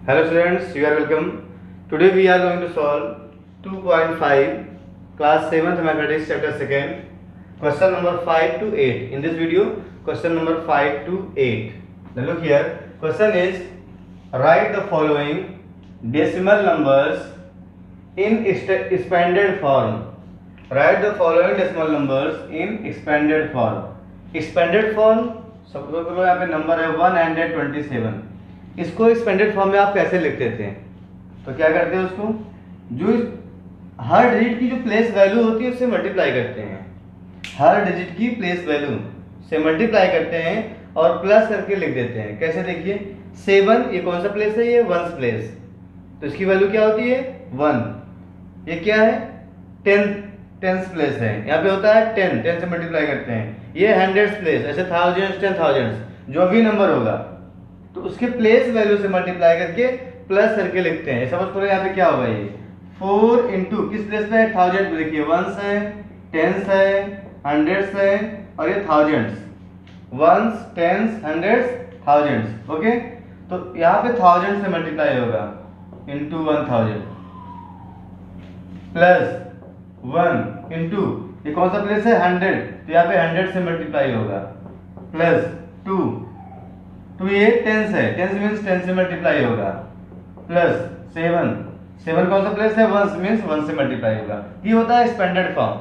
Hello students, you are welcome. Today we are going to solve 2.5 class 7th mathematics chapter 2nd question number 5 to 8. In this video question number 5 to 8. Now look here, question is write the following decimal numbers in expanded form. Write the following decimal numbers in expanded form. Expanded form सबको करो, यहाँ पे number है 127. इसको expanded form में आप कैसे लिखते थे? तो क्या करते हैं, उसको जो हर डिजिट की जो प्लेस वैल्यू होती है उससे मल्टीप्लाई करते हैं. हर डिजिट की प्लेस वैल्यू से मल्टीप्लाई करते हैं और प्लस करके लिख देते हैं. कैसे? देखिए 7 ये कौन सा प्लेस है? ये वंस प्लेस, तो इसकी वैल्यू क्या होती है? 1. ये क्या है? टेंस प्लेस है, यहाँ पे होता है 10 से मल्टीप्लाई करते हैं. ये हंड्रेड्स प्लेस, ऐसे थाउजेंड्स, 10,000 जो भी नंबर होगा तो उसके प्लेस वैल्यू से मल्टीप्लाई करके प्लस करके लिखते हैं. सपोज करो यहाँ पे क्या होगा, ये 4 इंटू किस प्लेस पे है? 1000 पे. देखिए वंस है, टेंस है, हंड्रेड्स है और ये thousands. Ones, tens, hundreds, thousands. Okay, तो यहाँ पे 1000 से मल्टीप्लाई होगा इंटू 1000 प्लस 1 इंटू ये कौन सा प्लेस है? 100, तो यहाँ पे 100 से मल्टीप्लाई होगा प्लस 2 ये टेंस है, टेंस मीन्स 10 से मल्टीप्लाई होगा प्लस 7 कौन सा प्लेस है? वंस मीन्स 1 से मल्टीप्लाई होगा. ये होता है एक्सपेंडेड फॉर्म.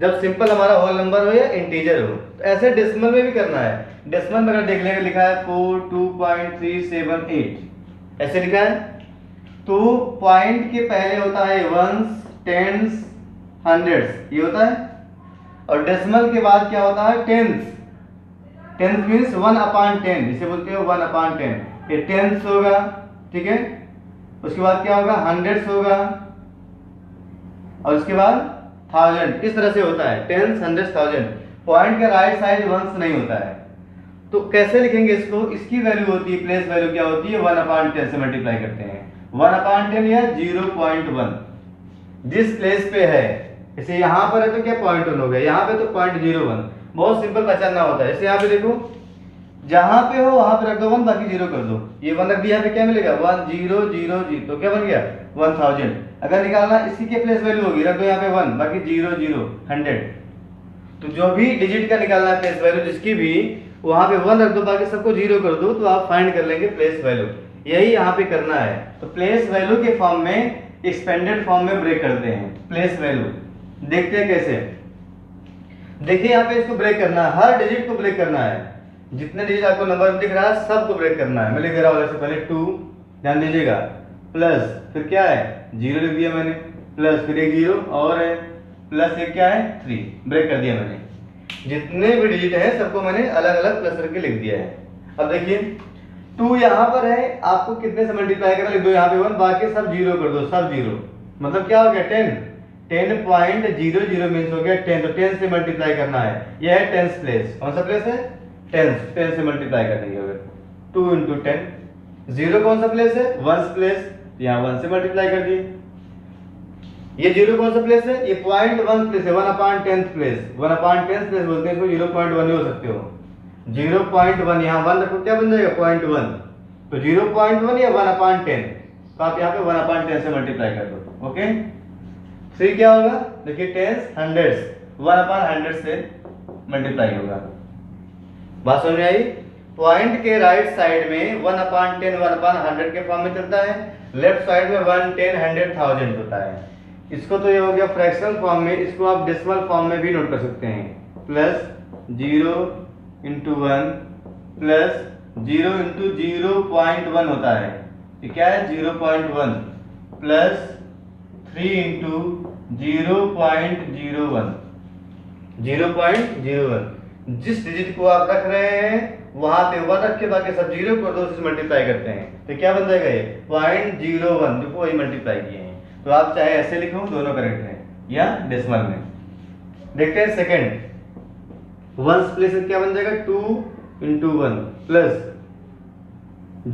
जब सिंपल हमारा होल नंबर हो या इंटीजर हो. तो ऐसे डेसिमल में भी करना है. डेसिमल में अगर देख लेंगे लिखा है 42.378 ऐसे लिखा है, तो पॉइंट के पहले होता है वंस, टेंस, हंड्रेड्स, ये होता है. और डेसिमल के बाद क्या होता है? टेंस. टेंस मीन्स 1/10, इसे बोलते हो 1/10. ये टेंस होगा, ठीक है. उसके बाद क्या होगा? हंड्रेड्स होगा और उसके बाद 1000. इस तरह से होता है टेंस, हंड्रेड्स, 1000. पॉइंट के राइट साइड वंस नहीं होता है. तो कैसे लिखेंगे इसको? इसकी वैल्यू होती है, प्लेस वैल्यू क्या होती है? 1/10 से मल्टीप्लाई करते हैं. 1/10 या 0.1 जिस प्लेस पे है. इसे यहाँ पर है तो क्या 0.1 हो गया, यहाँ पे तो 0.01. बहुत सिंपल पहचानना होता है. जैसे यहाँ पे देखो, जहां पे हो वहां पे रख दो 1, बाकी 0 कर दो. ये 1 रख दिया, यहाँ पे क्या मिलेगा? 1000, तो क्या बन गया? 1000. अगर निकालना इसी के प्लेस वैल्यू होगी, रख दो यहाँ पे 1, बाकी 0 0 100. तो जो भी डिजिट का निकालना है प्लेस वैल्यू जिसकी भी, वहां पे 1 रख दो, बाकी सबको 0 कर दो, तो आप फाइंड कर लेंगे प्लेस वैल्यू. यही यहाँ पे करना है. तो प्लेस वैल्यू के फॉर्म में एक्सपेंडेड फॉर्म में ब्रेक करते हैं प्लेस वैल्यू. देखते हैं कैसे. देखिए यहाँ पे इसको ब्रेक करना है, हर डिजिट को ब्रेक करना है. जितने डिजिट आपको नंबर दिख रहा है सबको ब्रेक करना है. मैं लिख दे रहा हूँ जैसे पहले 2, ध्यान दीजिएगा, प्लस फिर क्या है? 0 लिख दिया मैंने, प्लस फिर एक 0 और है, प्लस एक क्या है? 3. ब्रेक कर दिया मैंने. जितने भी डिजिट है सबको मैंने अलग अलग प्लस करके लिख दिया है. अब देखिए 2 यहाँ पर है, आपको कितने से मल्टीप्लाई करना? लिख दो यहाँ पे 1, बाकी सब 0 कर दो, सब 0. मतलब क्या हो गया? 10.00 मीन्स हो गया 10. तो 10 से मल्टीप्लाई करना है. यह है टेंस प्लेस. कौन सा प्लेस है? 10 से मल्टीप्लाई करेंगे. 2 इंटू 10. 0 कौन सा प्लेस है? वंस प्लेस, यहाँ 1 से मल्टीप्लाई कर दिए. ये 0 कौन सा प्लेस है? ये 0.1 प्लेस है, 1/10 प्लेस. 1/10 प्लेस बोलते हैं इसको, 0.1 ही हो सकते हो. 0.1 यहाँ 1 रखो, क्या बन जाएगा? 0.1. तो 0.1 या 1/10, तो आप यहाँ पे 1/10 से मल्टीप्लाई कर दो. ओके, फिर क्या होगा? देखिए टेंस, हंड्रेड्स, 1/100 से मल्टीप्लाई होगा. बात समझ में आई? पॉइंट के राइट साइड में 1/10 1/100 के फॉर्म में चलता है. लेफ्ट साइड में 1 10 100 1000 होता है. इसको तो ये हो गया फ्रैक्शनल फॉर्म में. इसको आप डेसिमल फॉर्म में भी नोट कर सकते हैं. प्लस 0 इंटू 1 प्लस 0 इंटू 0.1 होता है. ये क्या है? 0.1 प्लस 3 इंटू 0.01. 0.01 जिस डिजिट को आप रख रहे हैं वहां पे 1 रख के बाकी सब 0 कर दो, उससे मल्टीप्लाई करते हैं. तो क्या बन जाएगा? ये 0.01. देखो वही मल्टीप्लाई किए हैं. तो आप चाहे ऐसे लिखो, दोनों करेक्ट है, या डेसिमल में. देखते हैं सेकंड. वंस प्लेस क्या बन जाएगा? 2 इंटू 1 प्लस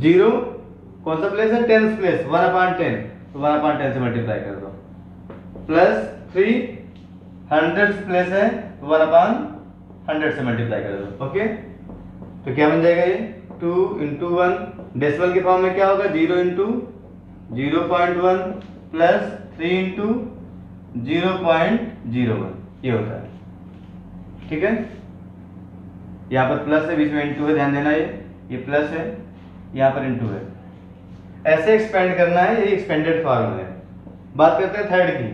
0 कौन सा प्लेस है? टेंस प्लेस, 1/10, तो 1/10 से मल्टीप्लाई कर दो. प्लस 3 हंड्रेड्स प्लेस है, 1/100 से मल्टीप्लाई कर दो. ओके, तो क्या बन जाएगा? ये 2 इंटू 1, डेसिमल के फॉर्म में क्या होगा 0 इंटू 0.1 प्लस 3 इंटू 0.01, ये होता है। ठीक है, यहाँ पर प्लस है, बीच में इंटू है, ध्यान देना, ये प्लस है, यहाँ पर इंटू है। ऐसे एक्सपेंड करना है, ये एक्सपेंडेड फॉर्म है। बात करते हैं थर्ड की,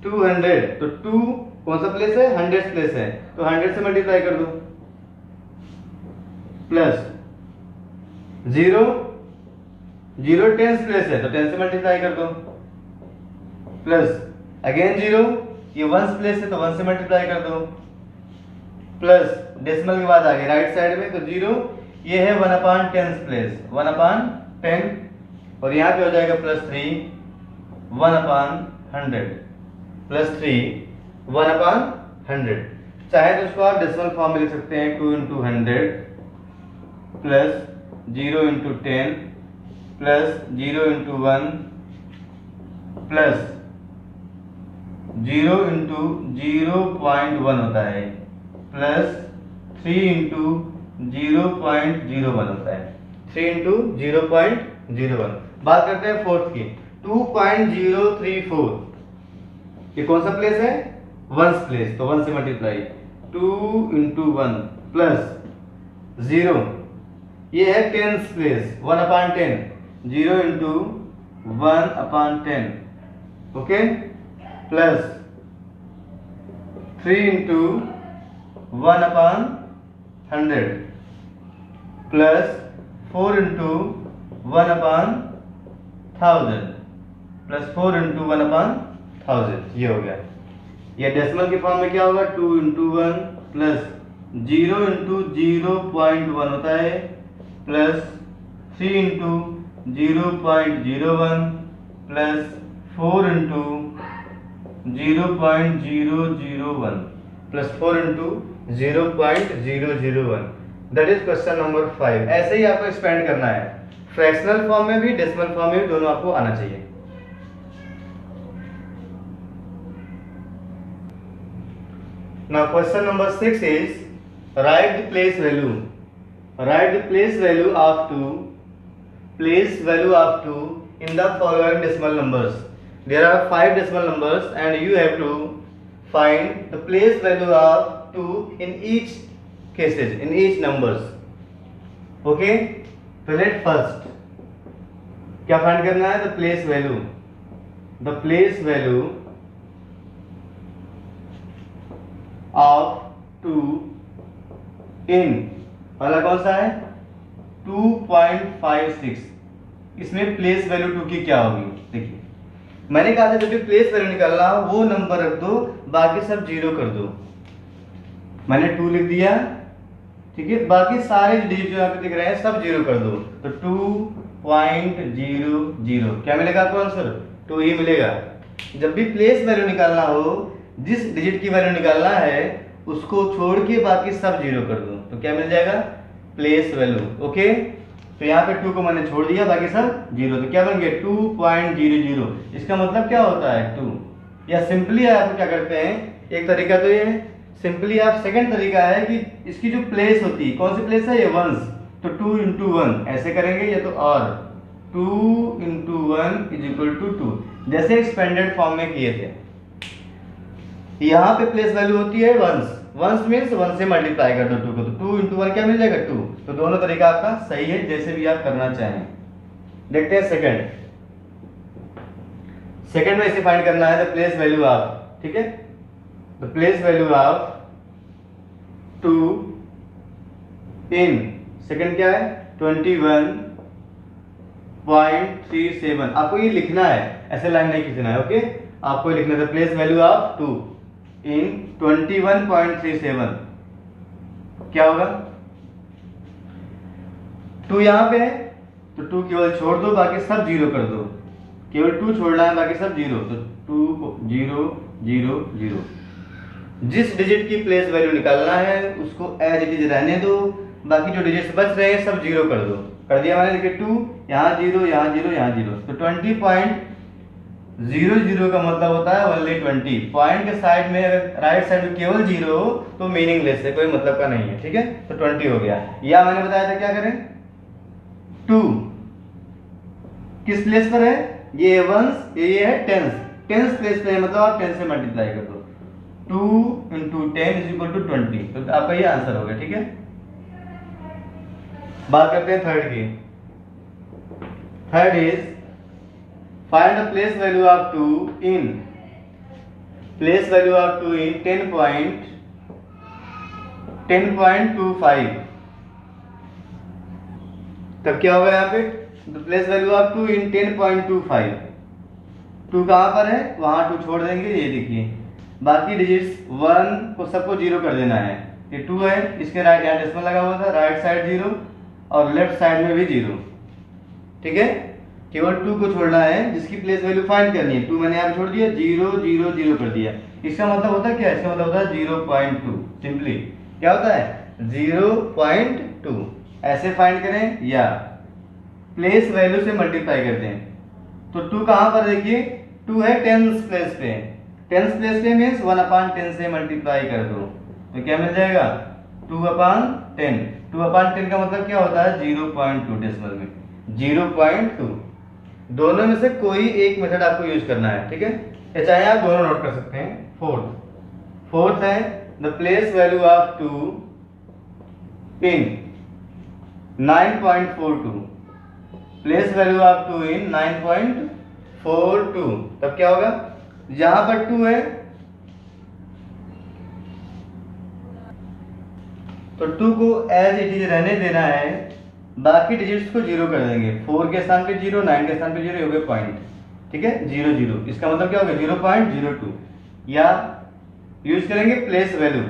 200, तो 2 कौन सा प्लेस है, 100 प्लेस है, तो 100 से मल्टीप्लाई कर दो, प्लस 0 10 प्लेस है तो 10 से मल्टीप्लाई कर दो, प्लस अगेन 0, ये 1 प्लेस है तो 1 से मल्टीप्लाई कर दो, प्लस डेसिमल के बाद आगे राइट साइड में तो 0, ये है 1/10 प्लेस, 1/10, और यहाँ पे हो जाएगा प्लस 3 1/100 प्लस 3 1/100। चाहे तो इसको आप डेसिमल फॉर्म में लिख सकते हैं 2 into 100 plus 0 into 10 plus 0 into 1 plus 0 into 0.1 होता है प्लस 3 इंटू 0.01 होता है, 3 इंटू 0.01। बात करते हैं फोर्थ की, 2.034, ये कौन सा प्लेस है, 1 प्लेस, तो 1 से मल्टीप्लाई, 2 इंटू 1 प्लस 0, ये है 10 place, 1/10, 0 into 1/10, okay, plus 3 into 1/100 plus 4 into 1/1000 plus 4 into 1/1000, ये हो गया। ये डेसिमल के फॉर्म में क्या होगा, 2 इंटू 1 प्लस 0 इंटू 0.1 होता है plus 3 into 0.01 plus 4 into 0.001 plus 4 into 0.001, that is question number 5। ऐसे ही आपको एक्सपेंड करना है, फ्रैक्शनल फॉर्म में भी डेसिमल फॉर्म में भी, दोनों आपको आना चाहिए। Now question number 6 is write the place value. Write the place value of 2 in the following decimal numbers. There are 5 decimal numbers and you have to find the place value of 2 in each cases, in each numbers. Okay? So let first क्या find करना है, the place value of 2 in, पहला कौन सा है 2.56, इसमें place value 2 की क्या होगी। देखिए मैंने कहा था जब भी प्लेस वैल्यू निकालना हो वो नंबर रख दो, बाकी सब जीरो कर दो। मैंने 2 लिख दिया, ठीक है, बाकी सारे डिजिट जो यहाँ पे दिख रहे हैं सब जीरो कर दो, तो 2.00 क्या मिलेगा आपको आंसर, 2 ही मिलेगा। जब भी प्लेस वैल्यू निकालना हो, जिस डिजिट की वैल्यू निकालना है उसको छोड़ के बाकी सब जीरो कर दो, तो क्या मिल जाएगा, प्लेस वैल्यू। ओके, तो यहाँ पे 2 को मैंने छोड़ दिया, बाकी सब जीरो, तो क्या बन गया 2.00। इसका मतलब क्या होता है 2, या सिंपली आप क्या करते हैं, एक तरीका तो ये सिंपली आप, सेकंड तरीका है कि इसकी जो प्लेस होती है, कौन सी प्लेस है, ये वंस, तो 2 इंटू 1 ऐसे करेंगे, या तो और 2 इंटू 1 इज इक्वल टू 2, जैसे एक्सपेंडेड फॉर्म में किए थे। यहाँ पे प्लेस वैल्यू होती है वंस मीन्स 1 से मल्टीप्लाई कर दो 2 को, तो 2 इंटू 1 क्या मिल जाएगा 2। तो दोनों तरीका आपका सही है, जैसे भी आप करना चाहें। देखते हैं सेकंड में इसे फाइंड करना है, द प्लेस वैल्यू ऑफ, ठीक है, the place value of 2 in, second क्या है 21.37। आपको ये लिखना है, ऐसे लाइन नहीं खींचना है, ओके, आपको लिखना है प्लेस वैल्यू ऑफ 2 इन 21.37, क्या होगा, 2 यहाँ पे है तो 2 केवल छोड़ दो, बाकी सब जीरो कर दो, केवल 2 छोड़ना है, बाकी सब जीरो, तो 2 0 0 0। जिस डिजिट की प्लेस वैल्यू निकालना है उसको एज इट इज रहने दो, बाकी जो डिजिट्स बच रहे हैं सब जीरो कर दो। कर दिया मैंने, देखिए 2 यहाँ 0 यहाँ 0 यहाँ 0, तो 20.00 का मतलब होता है ओनली 20। पॉइंट के साइड में अगर राइट साइड में केवल 0 हो तो मीनिंगलेस है, कोई मतलब का नहीं है, ठीक है, तो 20 हो गया। या मैंने बताया था क्या करें, 2 किस प्लेस पर है? ये वंस, ये है टेंस, टेंस प्लेस पे है, मतलब आप 10 से मल्टीप्लाई कर दो। 2 इंटू 10 इज इक्वल टू 20, तो आपका ये आंसर होगा। ठीक है, बात करते हैं थर्ड की। Third is find the place value of 2 in, place value of 2 इन 10.25। तब क्या होगा यहाँ पे? तो प्लेस वैल्यू ऑफ 2 इन 10.25। 2 कहाँ पर है? वहाँ 2 छोड़ देंगे, ये देखिए। बाकी डिजिट्स 1 को सबको 0 कर देना है। ये 2 है, इसके राइट यहाँ डेसिमल लगा हुआ था, राइट साइड 0 और लेफ्ट साइड में भी 0। ठीक है, केवल 2 को छोड़ना है जिसकी प्लेस वैल्यू फाइंड करनी है। 2 मैंने यहाँ छोड़ दिया, 0 0 0 कर दिया। इसका मतलब होता है क्या? इसका मतलब होता है 0.2। सिंपली क्या होता है? 0.2। ऐसे फाइंड करें या प्लेस वैल्यू से मल्टीप्लाई करते हैं। तो 2 कहाँ पर देखिए? 2 है टेंस प्लेस पे। टेंस प्लेस पे मीन्स 1/10 से मल्टीप्लाई कर दो, तो क्या मिल जाएगा? 2/10। 2/10 का मतलब क्या होता है? 0.2 डेसिमल में 0.2। दोनों में से कोई एक मेथड आपको यूज करना है। ठीक है, या चाहे आप दोनों नोट कर सकते हैं। फोर्थ है the place value of 2 in 9.42। Place value of 2 इन 9.42। तब क्या होगा? यहां पर 2 है तो 2 को एज इट इज रहने देना है, बाकी डिजिट्स को 0 कर देंगे। 4 के स्थान पे 0, 9 के स्थान पे 0, हो गए पॉइंट। ठीक है, 0 0। इसका मतलब क्या होगा? 0.02। या यूज करेंगे प्लेस वैल्यू।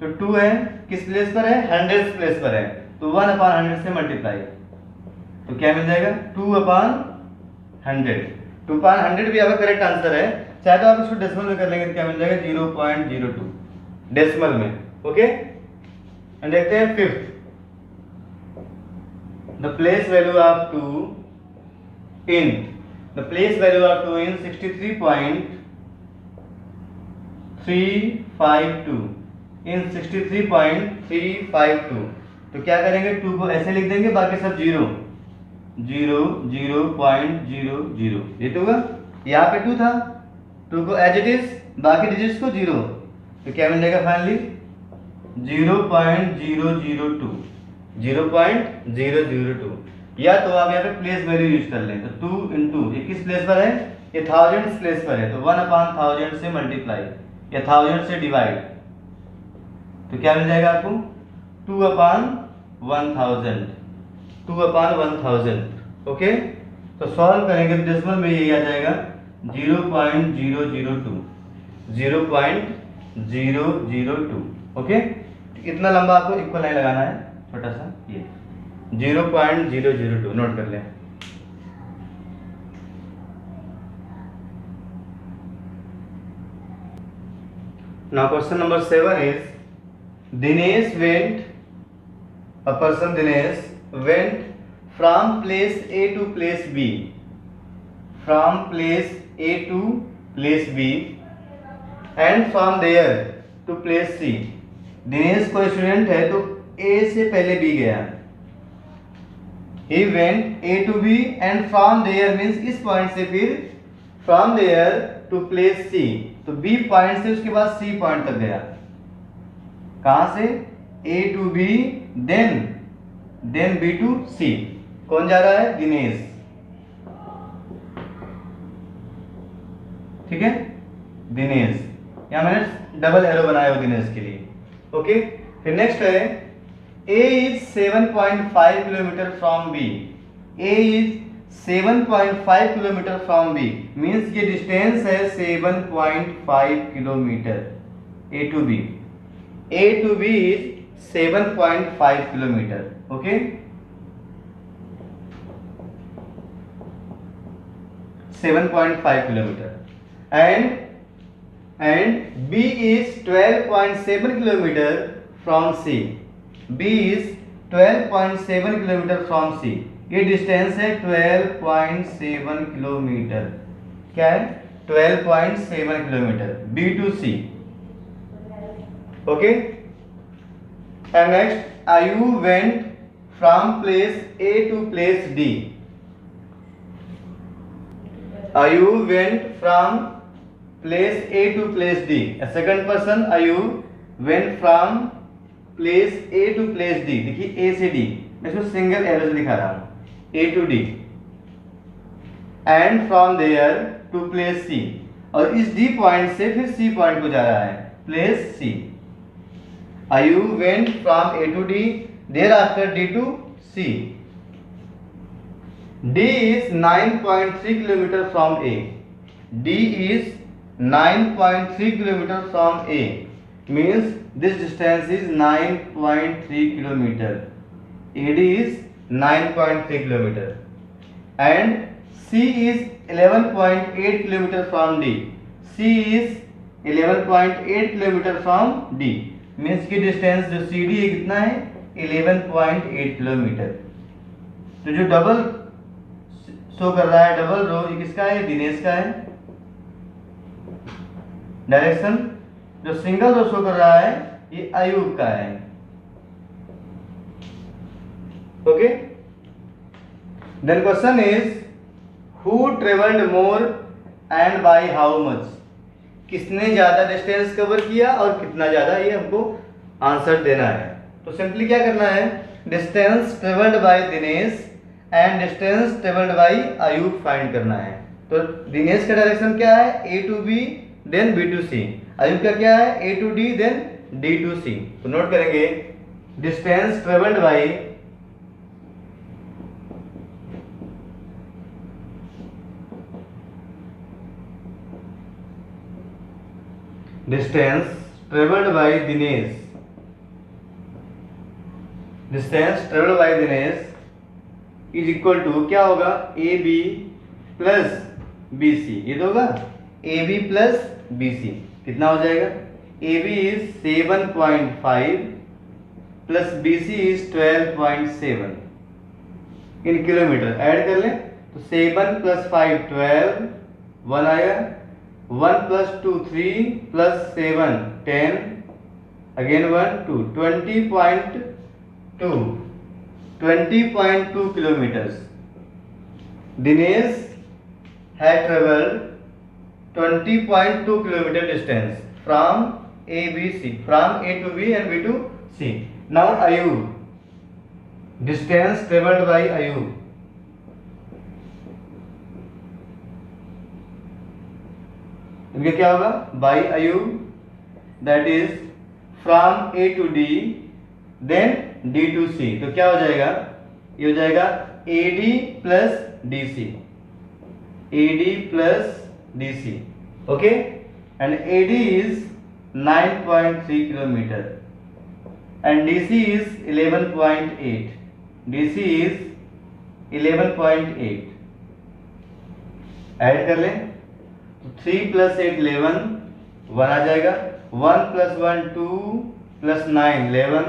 तो 2 है, किस प्लेस पर है? 100 प्लेस पर है, तो 1/100 से मल्टीप्लाई, तो क्या मिल जाएगा? 2/100। 2/100 भी आपका करेक्ट आंसर है। चाहे तो आप इसको डेसिमल में कर लेंगे, तो क्या मिल जाएगा? 0.02 डेसिमल में। ओके, एंड देखते हैं fifth. The place value of 2 इन 63.352 इन 63.352। तो क्या करेंगे? 2 को ऐसे लिख देंगे, बाकी सब 0 0 0.00। ये तो होगा, यहाँ पे 2 था, 2 को एज इट इज, बाकी डिजिट्स को 0, तो क्या मिल जाएगा फाइनली? 0.002। 0.002। या तो आप यहाँ पे प्लेस वैल्यू यूज कर लें, तो 2 इंटू, ये किस प्लेस पर है? ये थाउजेंड्स प्लेस पर है, तो 1/1000 से मल्टीप्लाई या 1000 से डिवाइड, तो क्या मिल जाएगा आपको? 2/1000। 2/1000। ओके, तो सॉल्व करेंगे तो डेसिमल में यही आ जाएगा 0.002। 0.002। ओके, इतना लंबा आपको इक्वल लाइन लगाना है, छोटा सा ये 0.002 नोट कर लें। Now question number 7 is Dinesh went, a person Dinesh went from place A to place B, from place A to place B and from there to place C। Dinesh कोई student है तो A से पहले B गया। He went A to B and from there means इस point से फिर from there to place C, तो B पॉइंट से उसके बाद C पॉइंट तक गया। कहां से? A to B, then B to C। कौन जा रहा है? दिनेश। ठीक है, दिनेश, यहां मैंने डबल एरो बनाया हो दिनेश के लिए। ओके, फिर नेक्स्ट है A is 7.5 kilometre from B। A is 7.5 kilometre from B means ये डिस्टेंस है 7.5 kilometre A to B। A to B is 7.5 kilometre. Okay, 7.5 kilometre and B is 12.7 kilometre from C। B is 12.7 kilometre from C। ये distance है 12.7 kilometre. क्या है? 12.7 kilometre B to C। Okay, and next Ayu went from place A to place D. Ayub went from place A to place D. A second person Ayub went from place A to place D. देखिए A से D, मैं इसको single arrow से दिखा रहा हूँ, A to D, and from there to place C. और इस D पॉइंट से फिर C पॉइंट को जा रहा है, place C. Ayub went from A to D, thereafter D to C. D is 9.3 km from A. D is 9.3 km from A. Means this distance is 9.3 km. AD is 9.3 km. And C is 11.8 km from D. C is 11.8 km from D. Means की distance जो CD है कितना है 11.8 kilometre. तो जो double show कर रहा है, डबल रो, ये किसका है? दिनेश का है. डायरेक्शन जो सिंगल रो शो कर रहा है ये अयूब का है. Okay. Then question is who travelled more and by how much. किसने ज्यादा डिस्टेंस कवर किया और कितना ज्यादा, ये हमको आंसर देना है. तो सिंपली क्या करना है, distance travelled by Dinesh and distance travelled bye Ayub find करना है. तो दिनेश का डायरेक्शन क्या है? A to B then B to C. Ayub का क्या है? A to D then D to C. तो नोट करेंगे distance travelled by distance travelled by Dinesh, distance travelled by Dinesh is equal to क्या होगा? A B plus B C. ये तो होगा A B plus B C. कितना हो जाएगा? A B is 7.5 plus B C is 12.7 in kilometre. Add कर लें तो 7 प्लस 5 12, 1 आएगा. 1 plus 2 3 plus 7 10, again 1 2, 20.2 kilometers. Dinesh had traveled 20.2 kilometer distance from A to B and B to C. Now Ayub, distance traveled by Ayub. इनका क्या होगा? By Ayub, that is from A to D then D to C. तो क्या हो जाएगा? ये हो जाएगा AD plus DC, AD plus DC. Okay. And AD is 9.3 kilometre and DC is 11.8. DC is 11.8. Add कर लें 3 plus 8 11, 1 आ जाएगा. 1 plus 1 2 plus 9 11,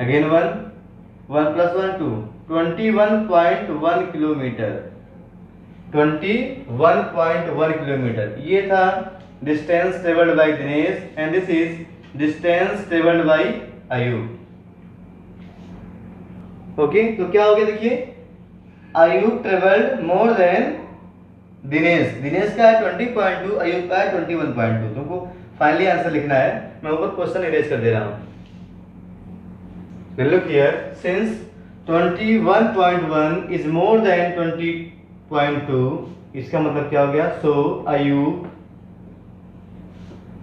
again 1, 1 plus 1 2, 21.1 kilometre. 21.1 kilometre ये था distance travelled by Dinesh and this is distance travelled bye Ayub. Okay. तो क्या हो गया? देखिए Ayub travelled more than Dinesh. Dinesh का है 20.2, अयूब का है 21.2. तुमको फाइनली आंसर लिखना है. मैं ऊपर क्वेश्चन इरेज कर दे रहा हूं. Look here, since 21.1 is more than 20.2, इसका मतलब क्या हो गया? So Ayub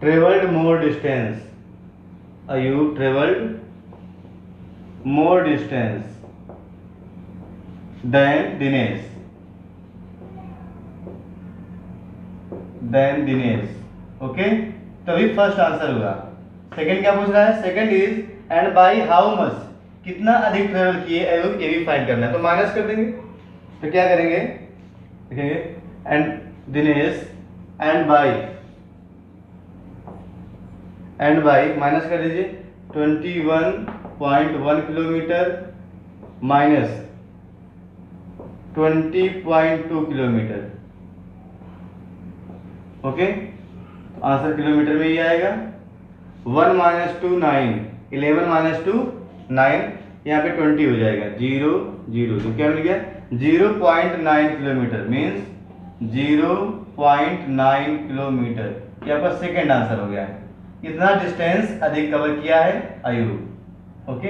travelled more distance. Ayub travelled more distance than Dinesh. Okay. तभी फर्स्ट आंसर हुआ. सेकंड क्या पूछ रहा है? Second is and by how much, कितना अधिक ट्रेवल किए अयूब, ये भी फाइंड करना है. तो माइनस कर देंगे. तो क्या करेंगे? देखेंगे and Dinesh and bye minus कर दीजिए 21.1 kilometre minus 20.2 kilometre. Okay. Answer kilometre में ही आएगा. 1 minus 2 9, 11 minus 2 9, यहाँ पे 20 हो जाएगा, 0 0, तो क्या मिल गया 0.9 किलोमीटर, मीन्स 0.9 किलोमीटर। ये आपका सेकेंड आंसर हो गया। इतना डिस्टेंस अधिक कवर किया है आयुब। ओके,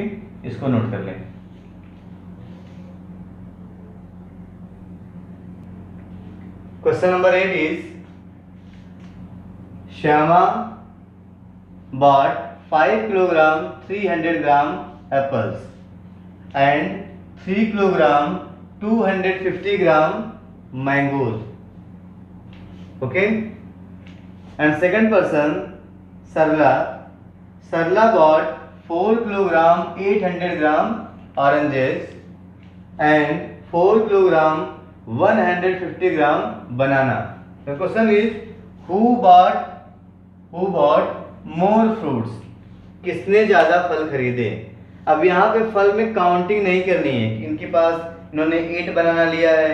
इसको नोट कर लें। Question number 8 is Shyama bought 5 kilogram 300 gram apples and 3 kilogram 250 gram mangoes. Okay, and second person Sarla bought 4 kilogram 800 gram oranges and 4 kilogram 150 gram banana. The question is who bought more fruits, किसने ज्यादा फल खरीदे। अब यहाँ पे फल में counting नहीं करनी है कि इनके पास इन्होंने 8 बनाना लिया है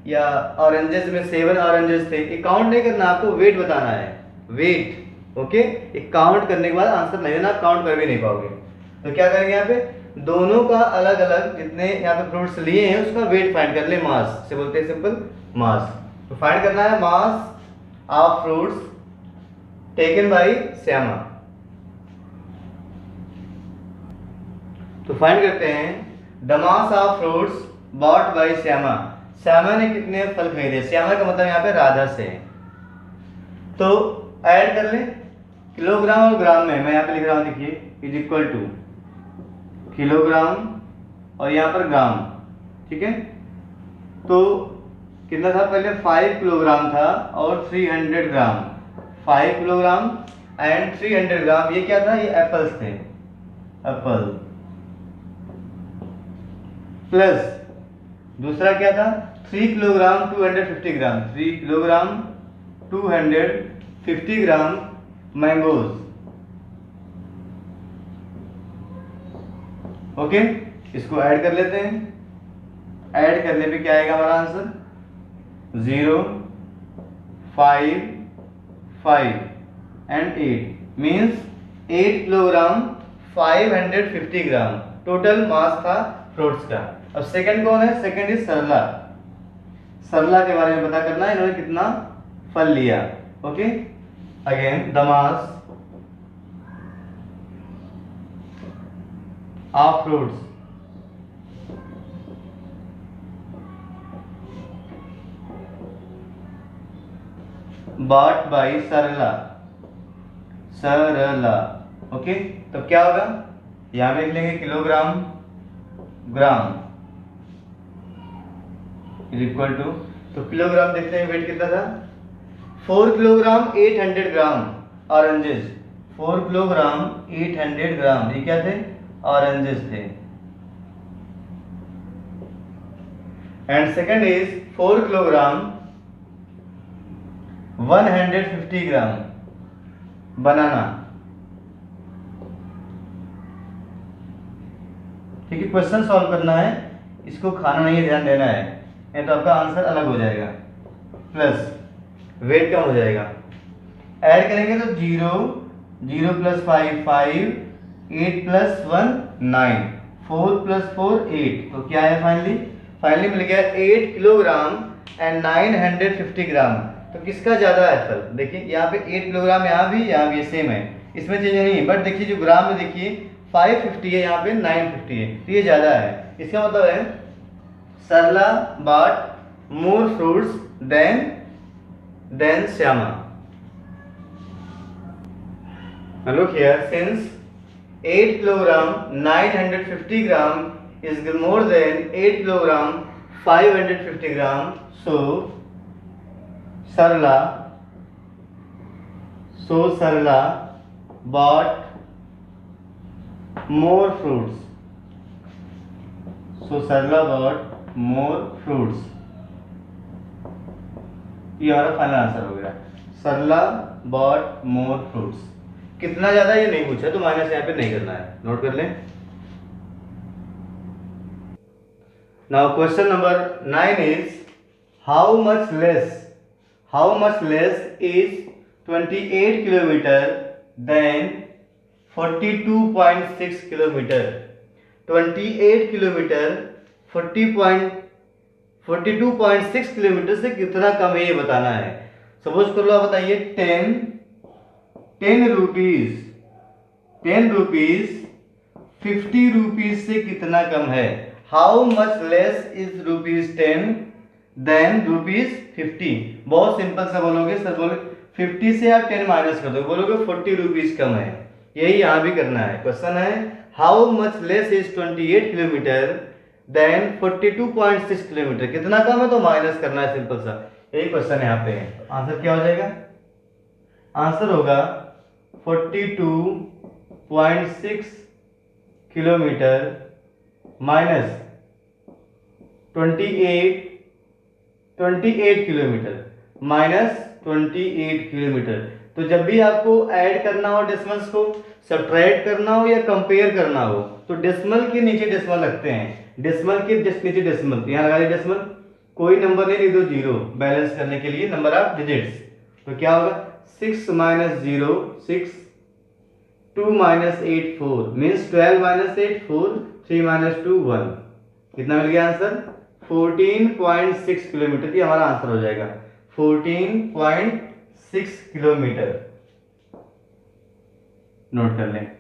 या ऑरेंजेस में 7 ऑरेंजेस थे, ये काउंट नहीं करना, आपको वेट बताना है, वेट। ओके, ये काउंट करने के बाद आंसर नहीं देना, काउंट कर भी नहीं पाओगे। तो क्या करेंगे, यहाँ पे दोनों का अलग अलग जितने यहाँ पे फ्रूट्स लिए हैं उसका वेट फाइंड कर ले, मास से बोलते हैं सिंपल मास। तो फाइंड करना है मास of fruits taken by Shyama. तो फाइंड करते हैं the mass of fruits bought by Shyama. Shyama ने कितने फल खरीदे, श्यामा का मतलब यहाँ पे राधा से है, तो ऐड कर ले किलोग्राम और ग्राम में। मैं यहाँ पे लिख रहा हूँ, देखिए इज इक्वल टू किलोग्राम और यहाँ पर ग्राम, ठीक है। तो कितना था, पहले 5 किलोग्राम था और 300 ग्राम, 5 किलोग्राम एंड 300 ग्राम। ये क्या था, ये एप्पल्स थे, एप्पल। प्लस दूसरा क्या था, 3 किलोग्राम 250 ग्राम, 3 किलोग्राम 250 ग्राम मैंगोज। ओके, इसको ऐड कर लेते हैं। ऐड करने पे क्या आएगा हमारा answer, 0 5 5 and 8 means 8 kilogram 550 gram total mass था फ्रूट्स का। अब सेकंड कौन है, सेकंड इज सरला। सरला के बारे में पता करना है, इन्होंने कितना फल लिया। Okay, again the mass of fruits bought by Sarla, Sarla. Okay, तो क्या होगा, यहां पे लिख लेंगे kilogram gram is equal to, तो किलोग्राम देखते हैं वेट कितना था, 4 kilogram 800 gram oranges, 4 kilogram 800 gram, ये क्या थे, ऑरेंजेस थे। And second is 4 kilogram 150 gram banana. ठीक है, क्वेश्चन सॉल्व करना है, इसको खाना नहीं है, ध्यान देना है, नहीं तो आपका आंसर अलग हो जाएगा, प्लस वेट कम हो जाएगा। ऐड करेंगे तो 0 0 प्लस 5 5, 8 प्लस 1 9, 4 प्लस 4 8, तो क्या है फाइनली मिल गया 8 किलोग्राम एंड 950 ग्राम। तो किसका ज्यादा है फल, देखिए यहाँ पे 8 किलोग्राम, यहाँ भी सेम है, इसमें चेंज नहीं है, बट देखिए जो ग्राम में देखिए 550 है, यहाँ पे 950 है, तो ये ज्यादा है। इसका मतलब है Sarla bought more fruits than Shyama. Look here, since 8 kilogram 950 gram is more than 8 kilogram 550 gram, so Sarla bought more fruits. So Sarla bought more fruits. ये हमारा फाइनल आंसर हो गया, सरला बॉट मोर फ्रूट्स। कितना ज्यादा ये नहीं पूछा, तो माइनस यहाँ पे नहीं करना है, नोट कर लें। Now question number 9 is how much less is 28 kilometre then 42.6 kilometre. 28 kilometre 42.6 kilometre से कितना कम है ये बताना है। सपोज कर लो, आप बताइए 10 रुपीज 50 रुपीज से कितना कम है। How much less is ₹10 then ₹50। बहुत सिंपल सा बोलोगे सर, बोलोगे 50 से आप 10 माइनस कर दो, बोलोगे 40 रुपीज कम है। यही यहाँ भी करना है। क्वेश्चन है how much less is 28 kilometre then 42.6 kilometre, कितना कम है तो माइनस करना है, सिंपल सा। यही क्वेश्चन यहाँ पे है। आंसर क्या हो जाएगा? आंसर होगा 42.6 kilometre minus 28 kilometre minus 28 kilometre. तो जब भी आपको ऐड करना हो डेसिमल्स को, सब्ट्रैक्ट करना हो या कंपेयर करना हो, तो डेसिमल के नीचे डेसिमल रखते हैं। डेसिमल के जस्ट नीचे डेसिमल, यहाँ लगा दिया डेसिमल, कोई नंबर नहीं लिख दो, जीरो बैलेंस करने के लिए नंबर ऑफ डिजिट्स। तो क्या होगा 6 - 0 6, 2 - 8 4 मीन्स 12 - 8 4, 3 - 2 1। कितना मिल गया आंसर? 14.6 किलोमीटर। ये हमारा आंसर हो जाएगा 14.6 किलोमीटर। नोट कर लें।